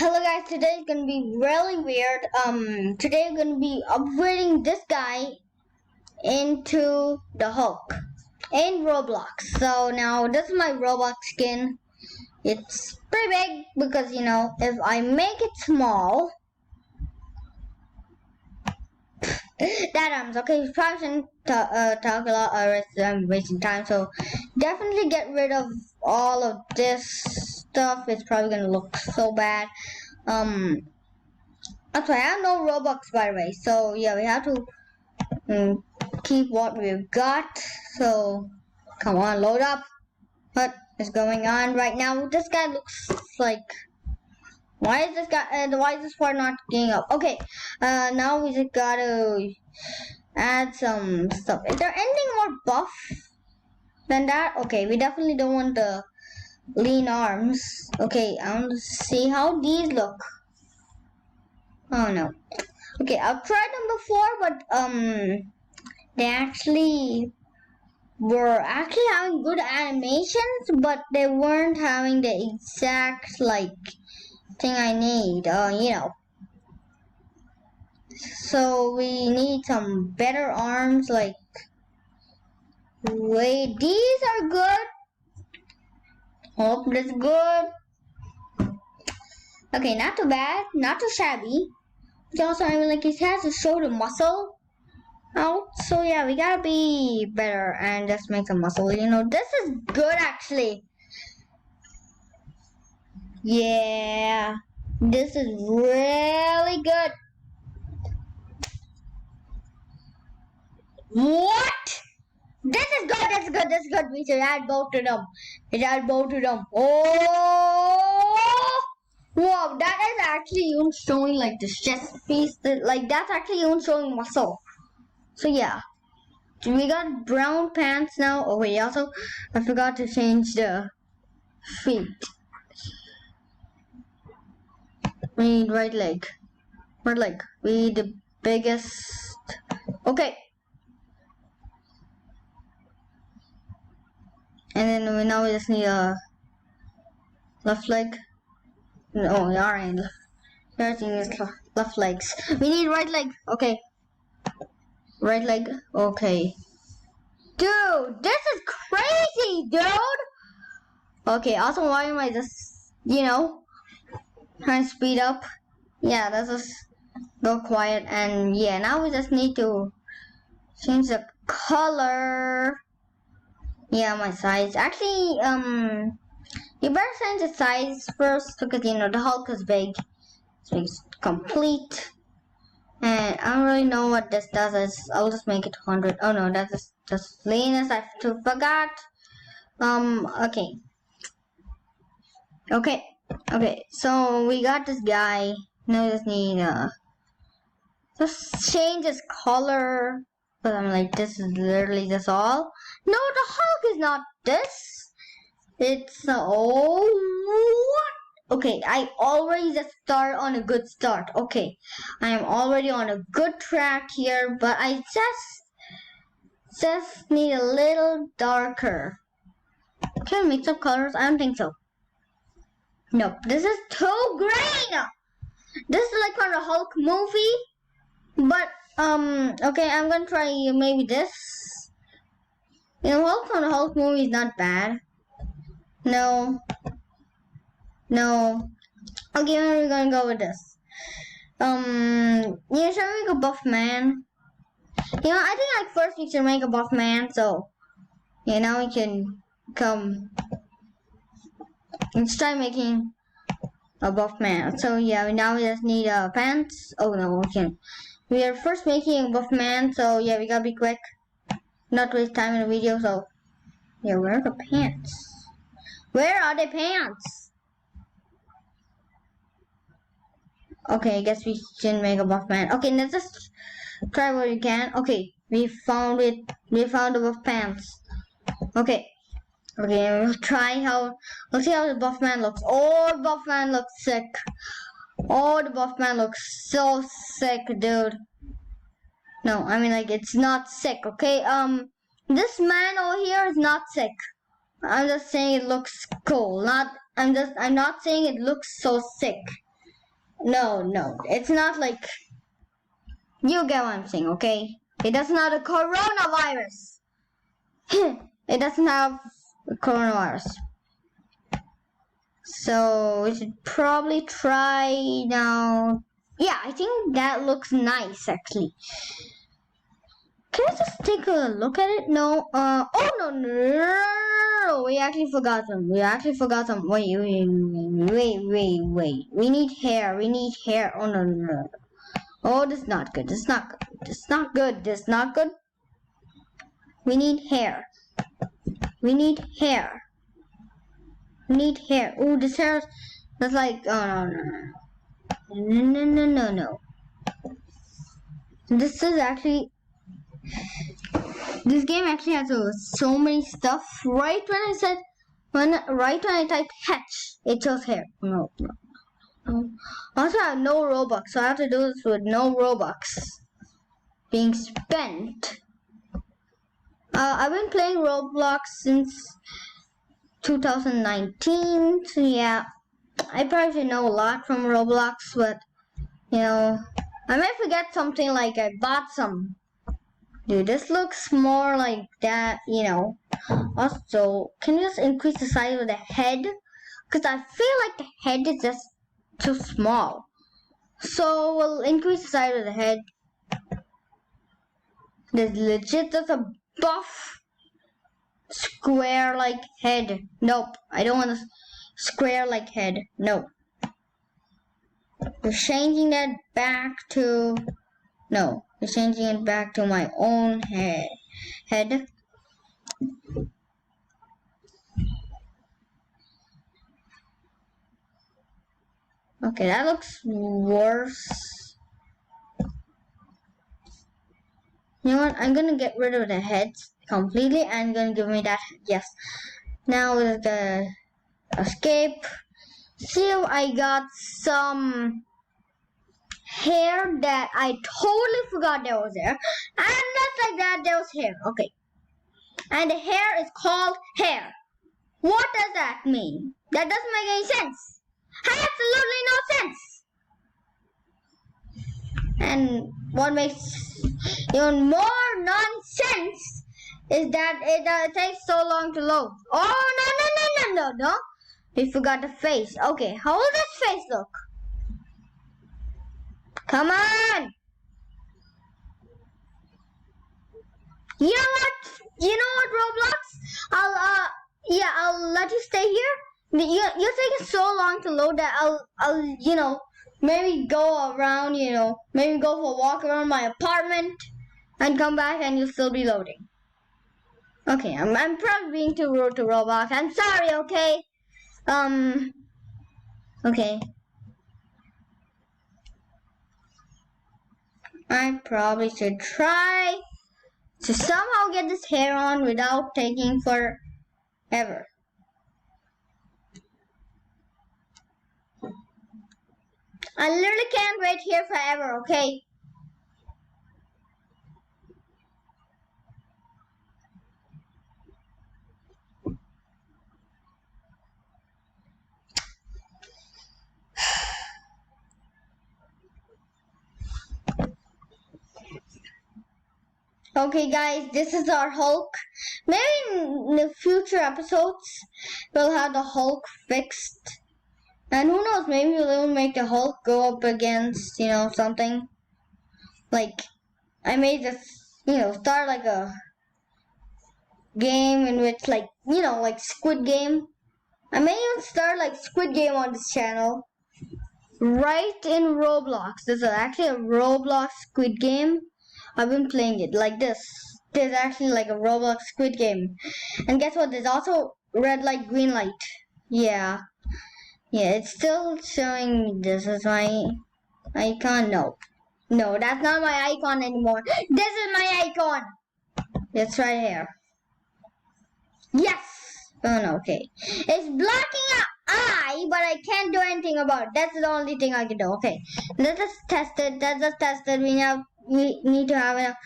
Hello guys, today is gonna be really weird. Today I'm gonna be upgrading this guy into the Hulk in Roblox. So now this is my Roblox skin. It's pretty big because if I make it small, that arms okay. You probably shouldn't talk a lot or I'm wasting time. So definitely get rid of all of this stuff. It's probably gonna look so bad. Also, I have no Robux by the way, so yeah, we have to keep what we've got. So, come on, load up. What is going on right now? This guy looks like. Why is this guy? Why is this part not getting up? Okay, now we just gotta add some stuff. Is there anything more buff than that? Okay, we definitely don't want the lean arms. Okay, I want to see how these look. Oh no. Okay, I've tried them before, but they actually were having good animations, but they weren't having the exact thing I need. So we need some better arms. Wait, these are good. Hope that's good. Okay, not too bad, not too shabby. But also, it has to show the muscle out. So yeah, we gotta be better and just make some muscle. This is good actually. Yeah, this is really good. What? This is good. This is good. This is good. We should add both of them. Oh! Wow, that is actually even showing the chest piece. That's actually even showing muscle. So yeah, we got brown pants now. Oh wait, also I forgot to change the feet. We need right leg. We need the biggest. Okay. And then now we just need a left leg. No, alright. Everything is left legs. We need right leg. Okay. Right leg. Okay. Dude, this is crazy, dude. Okay, also why am I just, trying to speed up? Yeah, let's just go quiet. And yeah, now we just need to change the color. Yeah, my size. Actually, you better change the size first because the Hulk is big. It's complete. And I don't really know what this does. I'll just make it 100. Oh no, that's just leanness. I forgot. Okay. Okay. So we got this guy. Now we just need just change his color. But I'm like, this is literally just all. No, the Hulk is not this. It's what? Okay, I already just start on a good start. Okay, I am already on a good track here, but I just need a little darker. Can I mix up colors? I don't think so. Nope, this is too green. This is like from the Hulk movie, but okay, I'm gonna try maybe this. Hulk from the Hulk movie is not bad. No. Okay, we're gonna go with this. Should we make a buff man? I think first we should make a buff man, so now we can come. Let's try making a buff man. So yeah, now we just need pants. Oh no, we can't. We are first making a buff man, so yeah, we gotta be quick, not waste time in the video. So yeah, where are the pants? Where are the pants? Okay, I guess we shouldn't make a buff man. Okay, let's just try what we can. Okay, we found it. We found the buff pants. Okay, we'll try let's see how the buff man looks. Oh, the buff man looks sick. Oh, the buff man looks so sick, dude. No, it's not sick, okay? This man over here is not sick. I'm just saying it looks cool. I'm not saying it looks so sick. No, it's not like, you get what I'm saying, okay? It doesn't have a coronavirus. It doesn't have a coronavirus. So we should probably try now. Yeah, I think that looks nice actually. Can I just take a look at it? No. Oh no. We actually forgot them. Wait. We need hair. Oh no. Oh, this is not good. This is not good. We need hair. Oh, this hair. That's like. Oh no. This is actually. This game actually has so many stuff. Right when I typed hatch, it shows hair. No. Also, I have no Robux, so I have to do this with no Robux being spent. I've been playing Roblox since 2019, so yeah, I probably know a lot from Roblox, but I might forget something like I bought some. Dude, this looks more like that, Also, can you just increase the size of the head? Because I feel like the head is just too small. So, we'll increase the size of the head. There's legit just a buff square-like head. Nope, I don't want a square-like head. Nope. We're changing that back to... No, we're changing it back to my own head. Okay, that looks worse. You know what? I'm gonna get rid of the heads completely and gonna give me that. Yes. Now with the escape. See if I got some hair that I totally forgot there was there. And just like that, there was hair. Okay. And the hair is called hair. What does that mean? That doesn't make any sense. Absolutely no sense. And what makes even more nonsense is that it takes so long to load. Oh, no. We forgot the face. Okay, how will this face look? Come on! You know what, Roblox? I'll let you stay here. You're taking so long to load that I'll maybe go around, maybe go for a walk around my apartment and come back and you'll still be loading. Okay, I'm probably being too rude to Roblox. I'm sorry, okay? Okay. I probably should try to somehow get this hair on without taking forever. I literally can't wait here forever, okay? Okay guys, this is our Hulk. Maybe in the future episodes, we'll have the Hulk fixed. And who knows, maybe we'll make the Hulk go up against, something. Like, I may just, start like a game in which, like Squid Game. I may even start like Squid Game on this channel. Right in Roblox. This is actually a Roblox Squid Game. I've been playing it like this. There's actually like a Roblox Squid Game. And guess what? There's also red light, green light. Yeah, it's still showing me this is my icon. No, that's not my icon anymore. This is my icon. It's right here. Yes. Oh no, okay. It's blocking an eye, but I can't do anything about it. That's the only thing I can do. Okay, let's just test it. We need to have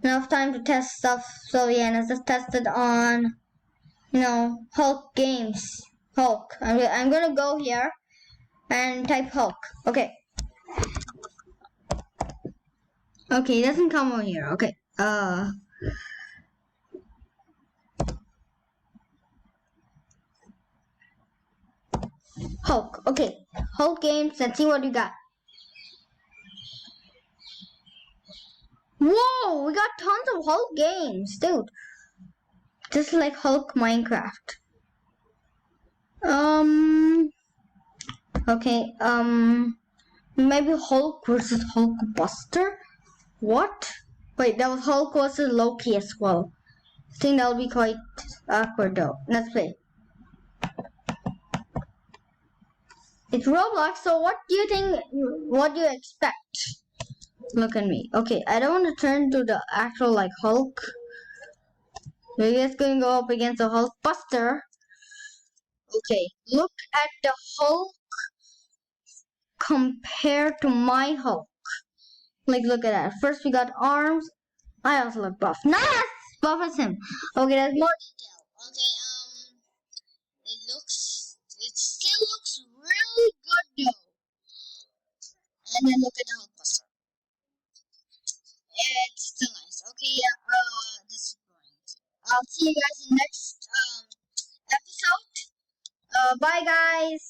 enough time to test stuff. So yeah, let's just test it on, Hulk games. Hulk. I'm gonna go here and type Hulk. Okay. Okay, it doesn't come over here. Okay. Hulk. Okay. Hulk games. Let's see what you got. Whoa, we got tons of Hulk games, dude. Just like Hulk Minecraft. Okay, maybe Hulk versus Hulk Buster? What? Wait, that was Hulk versus Loki as well. I think that'll be quite awkward though. Let's play. It's Roblox, so what do you think, what do you expect? Look at me. Okay, I don't want to turn to the actual like Hulk. We're just going to go up against the Hulk Buster. Okay, look at the Hulk compared to my Hulk. Like, look at that. First, we got arms. I also look buff. Nice! Buff as him. Okay, there's more detail. Okay, it still looks really good though. And then look at the Hulk Buster. It's still nice. Okay, yeah, this is boring. I'll see you guys in the next episode. Bye, guys.